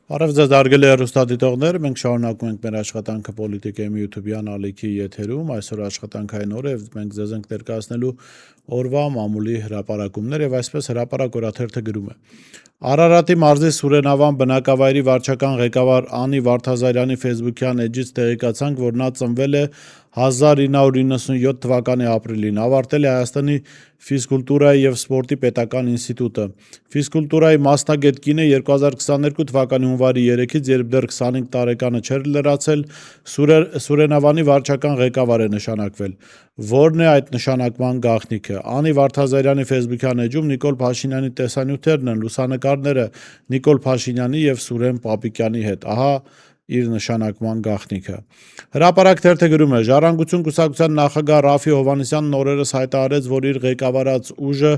Բարև ձեզ հարգելի հեռուստադիտողներ, մենք շարունակում ենք մեր աշխատանքը Պոլիտիկայի YouTube-յան ալիքի եթերում, այսօր աշխատանքային օր է եւ մենք ձեզ ենք ներկայացնելու օրվա մամուլի հրապարակումներ եւ այսպես հրապարակ օրաթերթը գրում է. Արարատի մարզի Սուրենավան բնակավայրի վարչական ղեկավար Անի Վարդազարյանի Facebook-յան էջից տեղեկացանք, որ նա ծնվել է 1997 թվականի ապրիլին, ավարտել է Հայաստանի ֆիզկուլտուրայի եւ սպորտի պետական ինստիտուտը։ Ֆիզկուլտուրայի մասնագետ կին է 2022 թվականի հունվարի 3-ից, երբ դեռ 25 տարեկանը չէր լրացել, Սուրենավանի վարչական ղեկավար է նշանակվել։ Որն է այդ նշանակման գաղտնիքը։ Անի Վարդազարյանի Facebook-յան էջում Նիկոլ Փաշինյանի տեսանյութերն են, լուսանկարները Նիկոլ Փաշինյանի եւ Սուրեն Պապիկյանի հետ։ Ահա իր նշանակման գաղտնիքը։ Հրապարակ թերթը գրում է. Ժառանգություն կուսակցության նախագահ Ռաֆի Հովհաննիսյանն օրերս հայտարարեց, որ իր ղեկավարած ուժը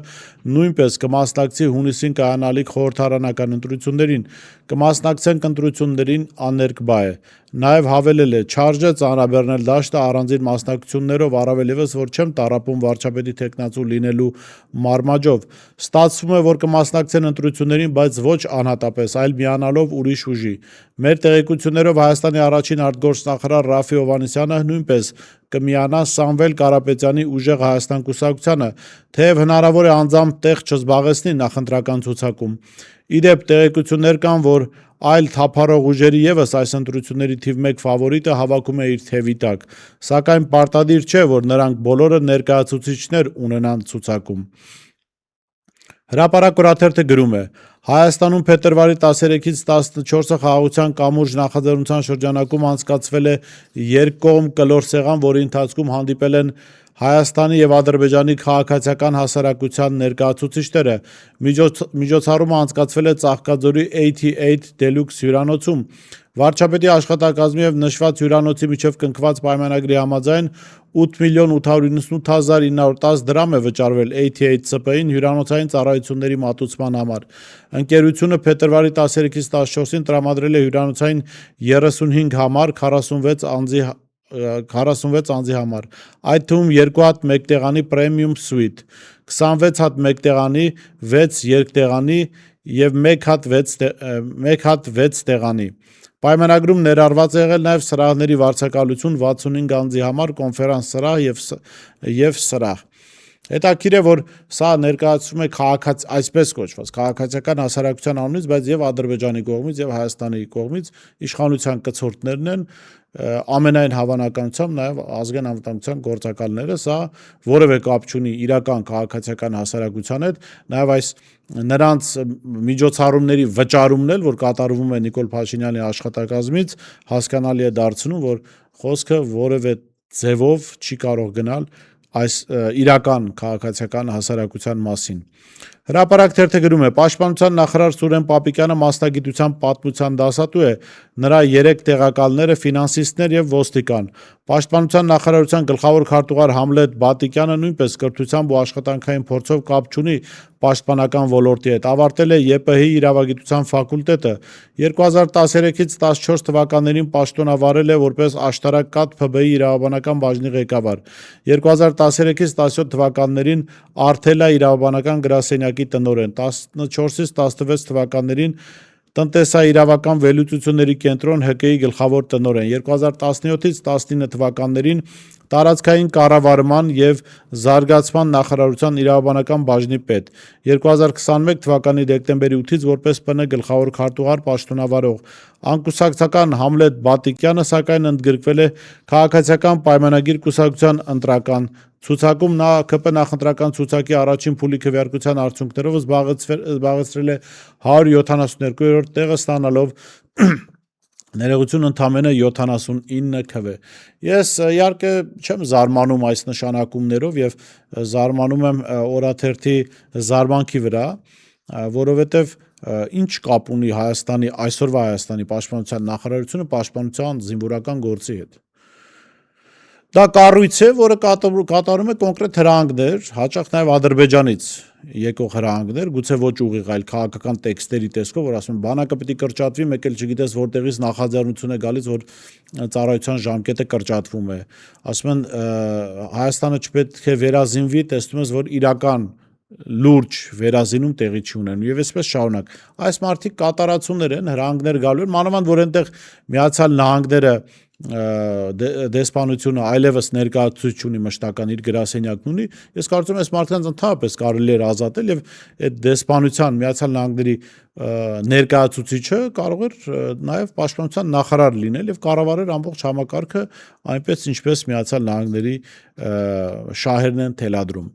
նույնպես կմասնակցի հունիսին կայանալիք խորհրդարանական ընտրություններին, կմասնակցենք ընտրություններին աներկբա է։ Նաև հավելել է. չարժե ծանրաբեռնել դաշտը առանձին մասնակցություններով, առավել ևս, որ չեմ տառապում վարչապետի թեկնածու լինելու մարմաջով։ Ստացվում է, որ կմասնակցեն ընտրություններին, բայց ոչ անհատապես, այլ միանալով ուրիշ ուժի։ Մեր տեղեկություններով Հայաստանի առաջին արտգործնախարար Ռաֆի Հովհաննիսյանը նույնպես կմիանա Սամվել Կարապետյանի Ուժեղ Հայաստան կուսակցությանը, թեև հնարավոր է անձամբ տեղ չզբաղեցնի նախընտրական ցուցակում։ Իդեպ տեղեկություններ կան, որ այլ թափառող ուժերի ևս այս ընտրությունների թիվ 1 ֆավորիտը հավաքում է իր թևի տակ, սակայն պարտադիր չէ, որ նրանք բոլորը ներկայացուցիչներ ունենան ցուցակում։ Հրապարակ օրաթերթը գրում է. Հայաստանում փետրվարի 13-ից 14-ը խաղաղության կամուրջ նախաձեռնության շրջանակում անցկացվել է երկկողմ կլոր սեղան, որի ընթացքում հանդիպել են Հայաստանի եւ Ադրբեջանի քաղաքացիական հասարակության ներկայացուցիչները։ Միջոցառումը անցկացվել է Ծաղկաձորի 88 Deluxe հյուրանոցում։ Վարչապետի աշխատակազմի եւ նշված հյուրանոցի միջև կնքված պայմանագրի համաձայն 8,898,910 դրամ է վճարվել 88 ՑՊ-ին հյուրանոցային ծառայությունների մատուցման համար։ Ընկերությունը փետրվարի 13-ից 14-ին տրամադրել է հյուրանոցային 35 համար 46 անձի համար, այդ թվում 2 հատ մեկտեղանի պրեմիում սուիթ, 26 հատ մեկտեղանի, 6 երկտեղանի եւ 1 հատ 6 տեղանի։ Պայմանագրում ներառված է եղել նաև սրահների վարձակալություն 65 անձի համար, կոնֆերանս սրահ եւ սրահ։ Հետաքրքիր է, որ սա ներկայացվում է այսպես կոչված քաղաքացիական հասարակության անունից, բայց եւ Ադրբեջանի կողմից եւ Հայաստանի կողմից իշխանության կցորդներն են, ամենայն հավանականությամբ նաև ազգային անվտանգության գործակալները, սա որևէ կապ չունի իրական քաղաքացիական հասարակության հետ, նաև այս նրանց միջոցառումների վճարումն էլ, որ կատարվում է Նիկոլ Փաշինյանի աշխատակազմից, հասկանալի է դարձնում, որ խոսքը որևէ ձևով չի կարող գնալ այս իրական քաղաքացիական հասարակության մասին։ Հրապարակ թերթը գրում է. Պաշտպանության նախարար Սուրեն Պապիկյանը մասնագիտությամբ պատմության դասատու է, նրա 3 տեղակալները ֆինանսիստներ եւ ոստիկան։ Պաշտպանության նախարարության գլխավոր քարտուղար Համլետ Բատիկյանը նույնպես կրթությամբ ու աշխատանքային փորձով կապ չունի պաշտպանական ոլորտի հետ, ավարտել է ԵՊՀ-ի իրավագիտության ֆակուլտետը, 2013-ից 14 թվականներին պաշտոնավարել է որպես աշտարակկաթ ՓԲ-ի իրավաբանական բաժնի ղեկավար, 2013-ից 17 թվականներին Արթելա իրավաբանական գրասենյակի տնօրեն, 14-ից 16 թվականներին Տնտեսաիրավական վերլուծությունների կենտրոն ՀԿ-ի գլխավոր տնօրեն, 2017-ից 19 թվականներին տարածքային կառավարման եւ զարգացման նախարարության իրավաբանական բաժնի պետ, 2021 թվականի դեկտեմբերի 8-ից որպես ՊՆ գլխավոր քարտուղար պաշտոնավարող։ Անկուսակցական Համլետ Բատիկյանը սակայն ընդգրկվել է քաղաքացիական պայմանագիր կուսակցության ընտրական ցուցակում, նա ԿՊ նախընտրական ցուցակի առաջին փուլի քվեարկության արդյունքներով զբաղեցրել է 172-րդ տեղը, ստանալով ներողություն ընդամենը 79 քվ։ Ես իհարկե չեմ զարմանում այս նշանակումներով եւ զարմանում եմ օրաթերթի զարմանքի վրա, որովհետեւ ինչ կապ ունի այսօրվա Հայաստանի պաշտպանության նախարարությունը պաշտպանության զինվորական գործի հետ։ Դա կառույց է, որը կատարում է կոնկրետ հրահանգներ, հաճախ նաև Ադրբեջանից եկող հրահանգներ, գուցե ոչ ուղիղ, այլ քաղաքական տեքստերի տեսքով, որ ասում են բանակը պիտի կրճատվի, մեկ էլ չգիտես որտեղից նախաձեռնություն է գալիս, որ ծառայության ժամկետը կրճատվում է։ Ասում են Հայաստանը չպետք է վերազինվի, տեսնում ես, որ իրական լուրջ վերազինում տեղի չունեն եւ այսպես շարունակ այս մարդիկ կատարածություններ են հրանգներ գալու են մանավանդ որ այնտեղ Միացյալ Նահանգները դեսպանությունը այլևս ներկայացուցիչ ունի մշտական իր գրասենյակն ունի ես կարծում եմ այս մարդկանց ընդհանրապես կարելի է ազատել եւ այդ դեսպանության Միացյալ Նահանգների ներկայացուցիչը կարող էր նաեւ պաշտպանության նախարար լինել եւ կառավարել ամբողջ համակարգը այնպես ինչպես Միացյալ Նահանգների շահերն են թելադրում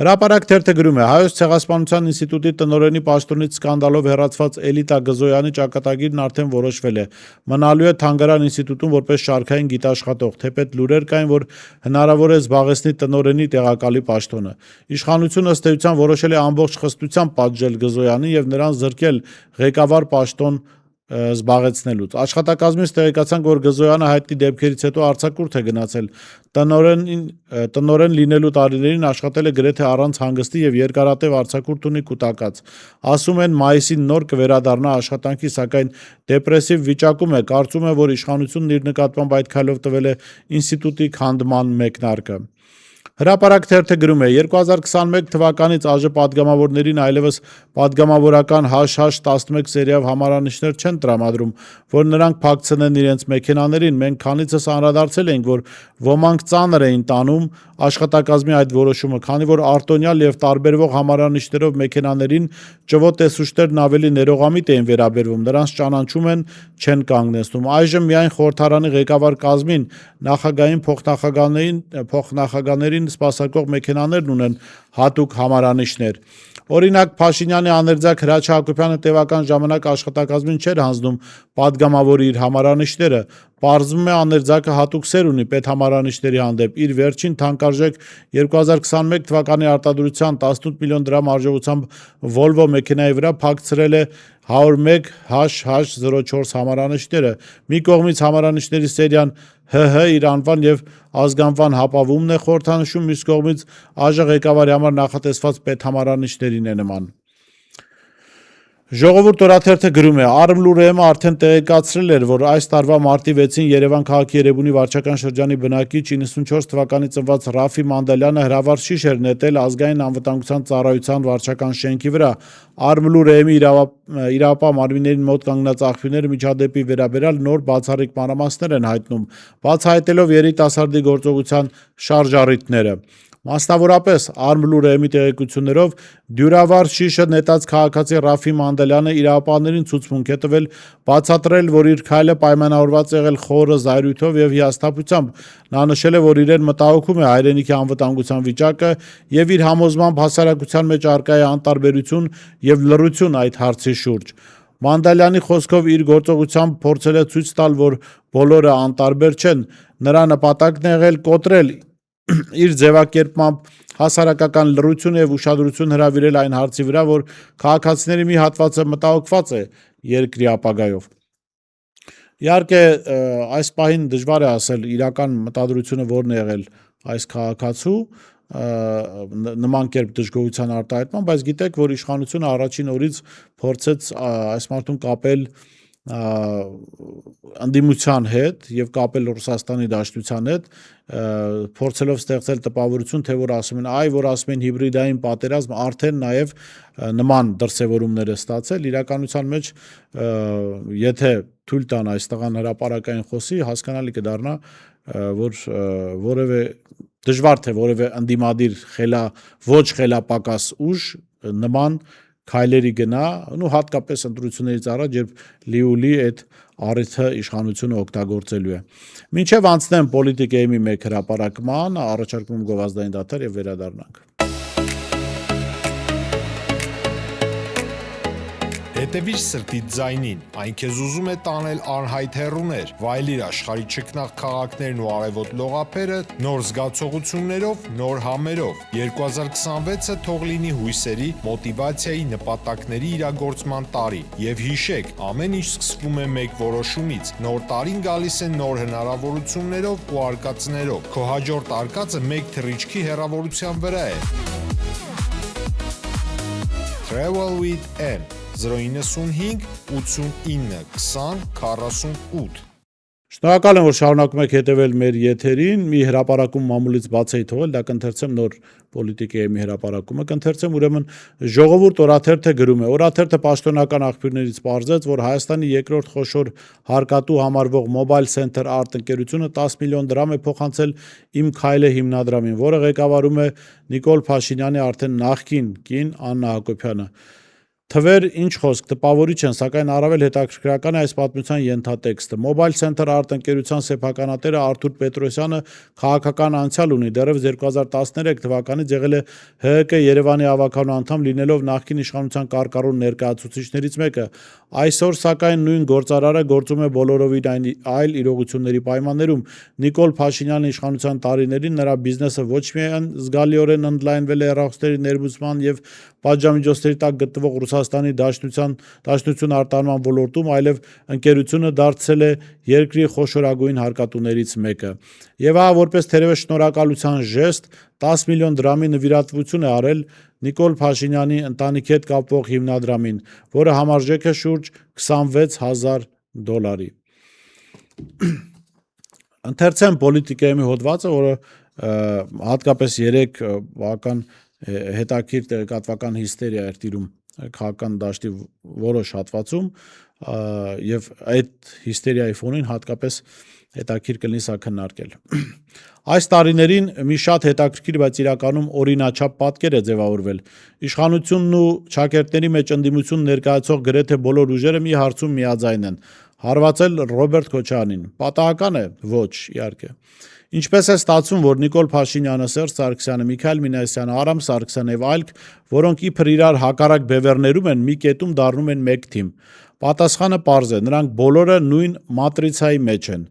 Հրապարակ թերթը գրում է Հայոց ցեղասպանության ինստիտուտի տնօրենի պաշտոնից սկանդալով հեռացված Էլիտա Գզոյանի ճակատագիրն արդեն որոշվել է։ Մնալու է Թանգարան ինստիտուտում որպես շարքային գիտաշխատող, թեպետ լուրեր կային, որ հնարավոր է զբաղեցնի տնօրենի տեղակալի պաշտոնը։ Իշխանությունը ըստ էության որոշել է ամբողջ խստությամբ պատժել Գզոյանին եւ նրան զրկել ղեկավար պաշտոն զբաղեցնելուց։ Աշխատակազմից տեղեկացանք, որ Գզոյանը հայտնի դեպքերից հետո արձակուրդ է գնացել։ Տնօրեն լինելու տարիներին աշխատել է գրեթե առանց հանգստի եւ երկարատև արձակուրդ ունի կուտակած։ Ասում են մայիսին նոր կվերադառնա աշխատանքի, սակայն դեպրեսիվ վիճակում է։ Կարծում է, որ իշխանությունն իր նկատմամբ այդ քայլով տվել է ինստիտուտի քանդման մեկնարկը։ Հրապարակ թերթը գրում է 2021 թվականից ԱԺ պատգամավորներին այլևս պատգամավորական HH11 սերիայով համարանիշներ չեն տրամադրում, որ նրանք փակցնեն իրենց մեքենաներին։ Մենք քանիցս անդրադարձել ենք, որ ոմանք ծանր էին տանում աշխատակազմի այդ որոշումը, քանի որ արտոնյալ եւ տարբերվող համարանիշներով մեքենաներին ճվոտեսուչներն ավելի ներողամիտ էին վերաբերվում, նրանց ճանաչում են, չեն կանգնեցնում։ Այժմ միայն խորհրդարանի ղեկավար կազմին, նախագահային փոխնախագահներին սպասարկող մեքենաներն ունեն հատուկ համարանիշներ։ Օրինակ Փաշինյանի աներձակ Հրաչ Հակոբյանը տևական ժամանակ աշխատակազմին չէր հանձնում պատգամավորի իր համարանիշները, պարզվում է աներձակը հատուկ սեր ունի պետհամարանիշների հանդեպ, իր վերջին թանկարժեք 2021 թվականի արտադրության 18 միլիոն դրամ արժողությամբ Volvo մեքենայի վրա փակցրել է 101 HH04 համարանիշները, մի կողմից համարանիշների սերիան ՀՀ իր անվան եւ ազգանվան հապավումն է խորհրդանշում, մյուս կողմից ԱԺ ղեկավարի համար նախատեսված պետհամարանիշներին է նման։ Ժողովուրդ օրաթերթը գրում է Արմլուրեմը արդեն տեղեկացրել էր, որ այս տարվա մարտի 6-ին Երևան քաղաքի Երևանի վարչական շրջանի բնակիչ 94 թվականի ծնված Ռաֆի Մանդալյանը հրավառ շիշ էր նետել ազգային անվտանգության ծառայության վարչական շենքի վրա։ Արմլուրեմի իրապահ մարմիններին մոտ կանգնած աղբյուրները միջադեպի վերաբերյալ նոր բացառիկ մանրամասներ են հայտնում, բացահայտելով երիտասարդի գործողության շարժառիթները։ Մասնավորապես Արմլուրեմի տեղեկություններով դյուրավար շիշը նետած քաղաքացի Ռաֆի Մանդալյանը իրապահներին ցուցմունք է տվել, բացատրել, որ իր քայլը պայմանավորված եղել խորը զայրույթով եւ հիասթափությամբ։ Նա նշել է, որ իրեն մտահոգում է հայրենիքի անվտանգության վիճակը եւ իր համոզմամբ հասարակության մեջ առկա է անտարբերություն եւ լռություն այդ հարցի շուրջ։ Մանդալյանի խոսքով իր գործողությամբ փորձել է ցույց տալ, որ բոլորը անտարբեր չեն, նրա նպատակն է եղել կոտրել իր ձևակերպմամբ հասարակական լռություն եւ ուշադրություն հրավիրել այն հարցի վրա, որ քաղաքացիների մի հատվածը մտահոգված է երկրի ապագայով։ Իհարկե, այս պահին դժվար է ասել իրական մտադրությունը որն է եղել այս քաղաքացու նման կերպ դժգոհության արտահայտման, բայց գիտեք, որ իշխանությունը առաջին օրից փորձեց այս մարդուն կապել ընդդիմության հետ եւ կապել Ռուսաստանի Դաշնության հետ, փորձելով ստեղծել տպավորություն, թե որ ասում են, որ ասում են հիբրիդային պատերազմ, արդեն նաեւ նման դրսևորումներ է ստացել իրականության մեջ, եթե թույլ տան այս տղան հրապարակային խոսի, հասկանալի կդառնա, որ որևէ դժվար թե որևէ ընդդիմադիր ոչ խելապակաս ուժ նման քայլերի գնա, հատկապես ընտրություններից առաջ, երբ լիուլի այդ առիթը իշխանությունը օգտագործելու է։ Մինչև անցնեմ պոլիտիկայի մի մեկ հրապարակման, առաջարկում եմ գովազդային դադար եւ վերադառնանք։ Հետևիր սրտիդ ձայնին, այն քեզ ուզում է տանել անհայտ հեռուներ, վայելիր աշխարհի չքնաղ քաղաքներն ու արևոտ լողափերը նոր զգացողություններով, նոր համերով։ 2026-ը թող լինի հույսերի, մոտիվացիայի, նպատակների իրագործման տարի։ Եվ հիշեք, ամեն ինչ սկսվում է մեկ որոշումից։ Նոր տարին գալիս է նոր հնարավորություններով ու արկածներով։ Քո հաջորդ արկածը մեկ թռիչքի հեռավորության վրա է։ Travel with M 095 89 20 48 Շնորհակալ եմ, որ շարունակում եք հետևել մեր եթերին, մի հրապարակում մամուլից բաց էի թողել, դա կընթերցեմ նոր պոլիտիկայի մի հրապարակումը, կընթերցեմ ուրեմն ժողովուրդ օրաթերթը գրում է, օրաթերթը պաշտոնական աղբյուրներից պարզեց, որ Հայաստանի երկրորդ խոշոր հարկատու համարվող Mobile Center Art ընկերությունը 10 միլիոն դրամ է փոխանցել Իմ Քայլը հիմնադրամին, որը ղեկավարում է Նիկոլ Փաշինյանի արդեն նախկին կին Աննա Հակոբյանը։ Թվեր ինչ խոսք, տպավորիչ են, սակայն առավել հետաքրքրական է այս պատմության ենթատեքստը։ Mobile Center Art ընկերության սեփականատերը Արթուր Պետրոսյանը քաղաքական անցյալ ունի, դեռևս 2013 թվականից եղել է ՀՀԿ Երևանի ավականու անդամ, լինելով նախկին իշխանության կարկառուն ներկայացուցիչներից մեկը։ Այսօր, սակայն, նույն գործարարը գործում է բոլորովին այլ իրողությունների պայմաններում։ Նիկոլ Փաշինյանի իշխանության տարիներին նրա բիզնեսը ոչ միայն զգալիորեն ընդլայնվել է հեռախոսների ներմուծման եւ պատժամիջոցների տակ գտնվող Ռուսաստանի Դաշնություն արտահանման ոլորտում, այլև ընկերությունը դարձել է երկրի խոշորագույն հարկատուներից մեկը։ Եվ ահա որպես թերևս շնորհակալության ժեստ 10 միլիոն դրամի նվիրատվություն է արել Նիկոլ Փաշինյանի ընտանիքի հետ կապվող հիմնադրամին, որը համարժեք է շուրջ $26,000։ Ընթերցեմ պոլիտիկայի մի հոդվածը, որը հատկապես 3 բավական հետաքրքիր տեղեկատվական հիստերիա էր տիրում քաղաքական դաշտի որոշ հատվածում, եւ այդ հիստերիայի ֆոնին հատկապես հետաքրքիր կլինի սա քննարկել։ Այս տարիներին մի շատ հետաքրքիր, բայց իրականում օրինաչափ պատկեր է ձևավորվել։ Իշխանությունն ու ճակերտների մեջ ընդդիմություն ներկայացող գրեթե բոլոր ուժերը մի հարցում միաձայն են՝ հարվածել Ռոբերտ Քոչարյանին։ Պատահական է, ոչ, իհարկե։ Ինչպես է ստացվում, որ Նիկոլ Փաշինյանը, Սերժ Սարգսյանը, Միքայել Մինասյանը, Արամ Սարգսյանը եւ այլք, որոնք իբր իրար հակառակ բևեռներում են, մի կետում դառնում են մեկ թիմ։ Պատասխանը պարզ է, նրանք բոլորը նույն մատրիցայի մեջ են։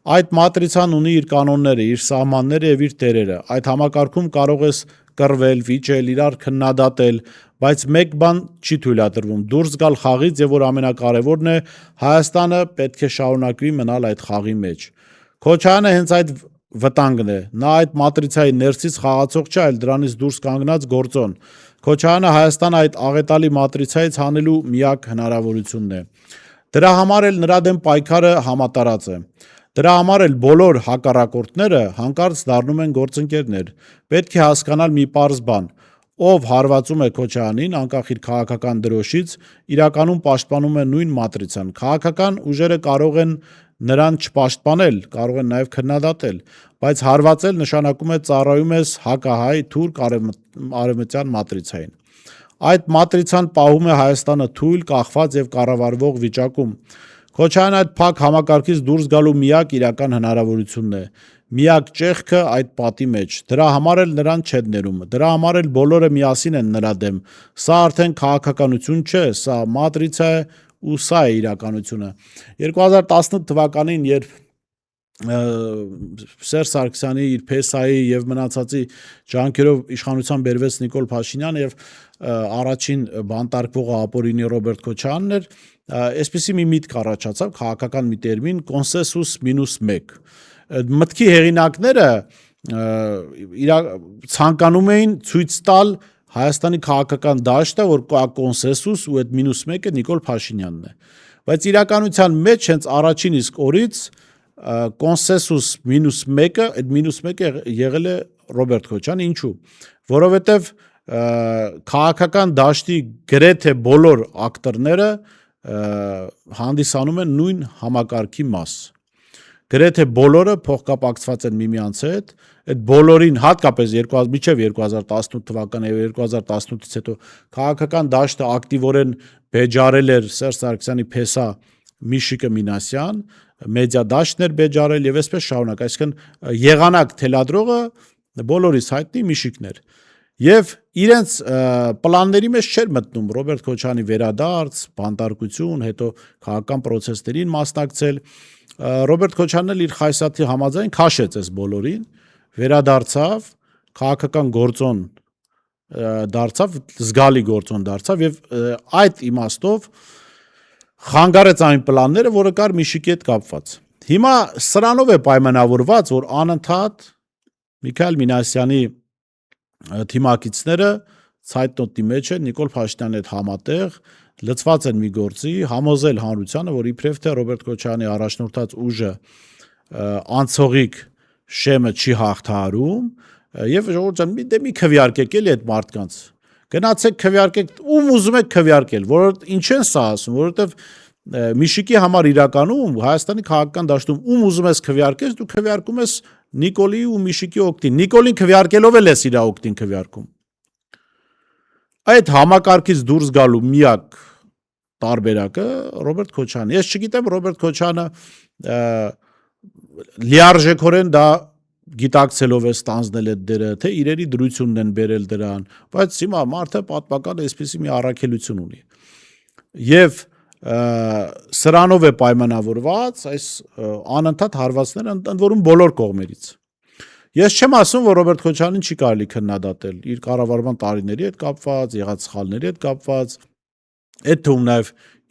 Այդ մատրիցան ունի իր կանոնները, իր սահմանները եւ իր տերերը։ Այդ համակարգում կարող ես կռվել, վիճել, իրար քննադատել, բայց մեկ բան չի թույլատրվում՝ դուրս գալ խաղից, եւ որ ամենակարևորն է, Հայաստանը պետք է շարունակվի մնալ այդ խաղի մեջ։ Քոչարյանը հենց այդ վտանգն է, նա այդ մատրիցայի ներսից խաղացող չէ, այլ դրանից դուրս կանգնած գործոն։ Քոչարյանը Հայաստանը այդ աղետալի մատրիցայից հանելու միակ հնարավորությունն է։ Դրա համար էլ նրա դեմ պայքարը համատարած է։ Դրա համար էլ բոլոր հակառակորդները հանկարծ դառնում են գործընկերներ։ Պետք է հասկանալ մի պարզ բան. ով հարվածում է Քոչարյանին, անկախ իր քաղաքական դրոշից, իրականում պաշտպանում է նույն մատրիցան։ Քաղաքական ուժերը կարող են նրան չպաշտպանել, կարող են նաև քննադատել, բայց հարվածել նշանակում է ծառայում ես հակահայ թուրք արևմտյան մատրիցային։ Այդ մատրիցան պահում է Հայաստանը թույլ, կախված եւ կառավարվող վիճակում։ Քոչարյանը այդ փակ համակարգից դուրս գալու միակ իրական հնարավորությունն է։ Միակ ճեղքը այդ պատի մեջ։ Դրա համար էլ նրան չեն ներում։ Դրա համար էլ բոլորը միասին են նրա դեմ։ Սա արդեն քաղաքականություն չէ, սա մատրիցա է ու սա է իրականությունը։ 2018 թվականին, երբ Սերժ Սարգսյանի իր փեսայի եւ մնացածի ջանքերով իշխանության բերվեց Նիկոլ Փաշինյանը եւ առաջին բանտարկվողը ապօրինի Ռոբերտ Քոչարյանն էր, այսպիսի մի միտք առաջացավ, քաղաքական մի տերմին՝ կոնսենսուս մինուս 1։ Մտքի հեղինակները ցանկանում էին ցույց տալ Հայաստանի քաղաքական դաշտը, որ կա կոնսենսուս ու այդ մինուս 1-ը Նիկոլ Փաշինյանն է։ Բայց իրականության մեջ հենց առաջին իսկ օրից կոնսենսուս մինուս 1-ը, այդ մինուս 1-ը եղել է Ռոբերտ Քոչարյանը, ինչու՞։ Որովհետև քաղաքական դաշտի գրեթե բոլոր ակտորները հանդիսանում են նույն համակարգի մաս։ Գրեթե բոլորը փոխկապակցված են միմյանց հետ, այդ բոլորին հատկապես մինչև 2018 թվականը եւ 2018-ից հետո քաղաքական դաշտը ակտիվորեն բեջարել էր Սերժ Սարգսյանի փեսա Միշիկը Մինասյան, մեդիա դաշտն էր բեջարել եւ այսպես շարունակ, այսինքն եղանակ թելադրողը բոլորիս հայտնի Միշիկն էր։ Եվ իրենց պլանների մեջ չէր մտնում Ռոբերտ Քոչարյանի վերադարձ, բանտարկություն, հետո քաղաքական պրոցեսներին մասնակցել։ Ռոբերտ Քոչարյանն էլ իր խայսաթի համաձայն քաշեց այս բոլորին, վերադարձավ, քաղաքական գործոն դարձավ, զգալի գործոն դարձավ եւ այդ իմաստով խանգարեց այն պլանները, որը կար Միշիկի հետ կապված։ Հիմա սրանով է պայմանավորված, որ անընդհատ Միքայել Մինասյանի թիմակիցները ցայտնոտնի մեջ են Նիկոլ Փաշինյանի հետ համատեղ, լծված են մի գործի, համոզել հանրությանը, որ իբրև թե Ռոբերտ Քոչարյանի առաջնորդած ուժը անցողիկ շեմը չի հաղթահարում, եւ ժողովուրդ ջան, մի քվեարկեք էլի այդ մարդկանց։ Գնացեք քվեարկեք, ում ուզում եք քվեարկել, որովհետեւ ինչ են սա ասում, որովհետեւ Միշիկի համար իրականում Հայաստանի քաղաքական դաշտում ում ուզում ես քվեարկես, դու քվեարկում ես Նիկոլի ու Միշիկի օգտին։ Նիկոլին քվեարկելով էլ ես իր օգտին քվեարկում։ Այդ համակարգից դուրս գալու միակ տարբերակը Ռոբերտ Քոչարյանն։ Ես չգիտեմ Ռոբերտ Քոչարյանը լիարժեքորեն դա գիտակցելով է ստանձնել այդ դերը, թե իրերի դրությունն են բերել դրան, բայց հիմա մարդը պատմական այսպիսի մի առաքելություն ունի։ Եվ սրանով է պայմանավորված այս անընդհատ հարվածները ընդ որում բոլոր կողմերից։ Ես չեմ ասում, որ Ռոբերտ Քոչարյանին չի կարելի քննադատել իր կառավարման տարիների հետ կապված, եղած սխալների հետ կապված, այդ թվում նաև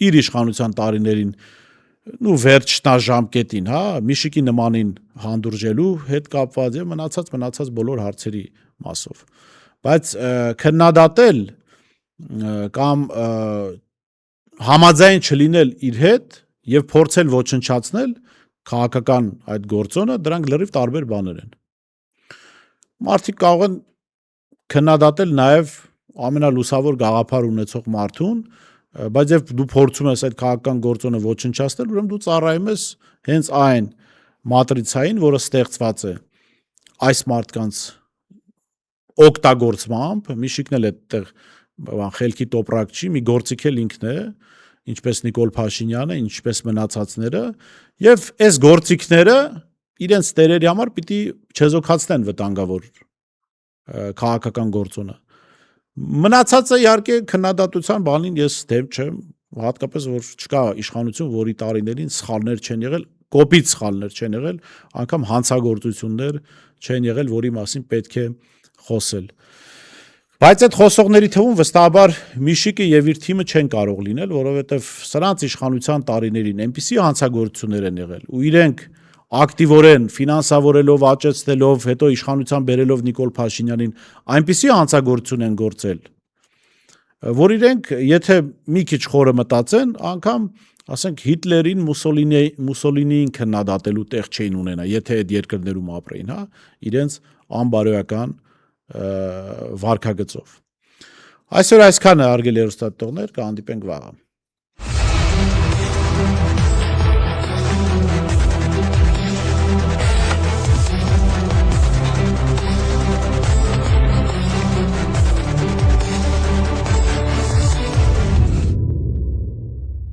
իր իշխանության տարիներին ու վերջնաժամկետին, հա, Միշիկի նմանին հանդուրժելու հետ կապված եւ մնացած բոլոր հարցերի մասով։ Բայց քննադատել կամ համաձայն չլինել իր հետ եւ փորձել ոչնչացնել քաղաքական այդ գործոնը, դրանք լրիվ տարբեր բաներ են։ Մարդիկ կարող են քննադատել նաեւ ամենալուսավոր գաղափար ունեցող մարդուն, բայց եւ դու փորձում ես այդ քաղաքական գործոնը ոչնչացնել, ուրեմն դու ծառայում ես հենց այն մատրիցային, որը ստեղծված է այս մարդկանց օգտագործմամբ, Միշիկն էլ այդտեղ խելքի տոպրակ չի, մի գործիք էլ ինքն է, ինչպես Նիկոլ Փաշինյանը, ինչպես մնացածները, եւ այս գործիքները իրենց տերերի համար պիտի չեզոքացնեն վտանգավոր քաղաքական գործոնը։ Մնացածը իհարկե քննադատության բանին ես դեմ չեմ, հատկապես որ չկա իշխանություն, որի տարիներին սխալներ չեն եղել, կոպիտ սխալներ չեն եղել, անգամ հանցագործություններ չեն եղել, որի մասին պետք է խոսել։ Բայց այդ խոսողների թվում վստահաբար Միշիկը եւ իր թիմը չեն կարող լինել, որովհետեւ սրանց իշխանության տարիներին այնպիսի հանցագործություններ են եղել, ու իրենք ակտիվորեն ֆինանսավորելով, աճեցնելով, հետո իշխանության բերելով Նիկոլ Փաշինյանին, այնպիսի հանցագործություն են գործել, որ իրենք եթե մի քիչ խորը մտածեն, անգամ ասենք Հիտլերին, Մուսոլինիին քննադատելու տեղ չէին ունենա, եթե այդ երկրներում ապրեին, հա, իրենց անբարոյական վարքագծով։ Այսօր այսքանը, հարգելի հեռուստադիտողներ, կհանդիպենք վաղը։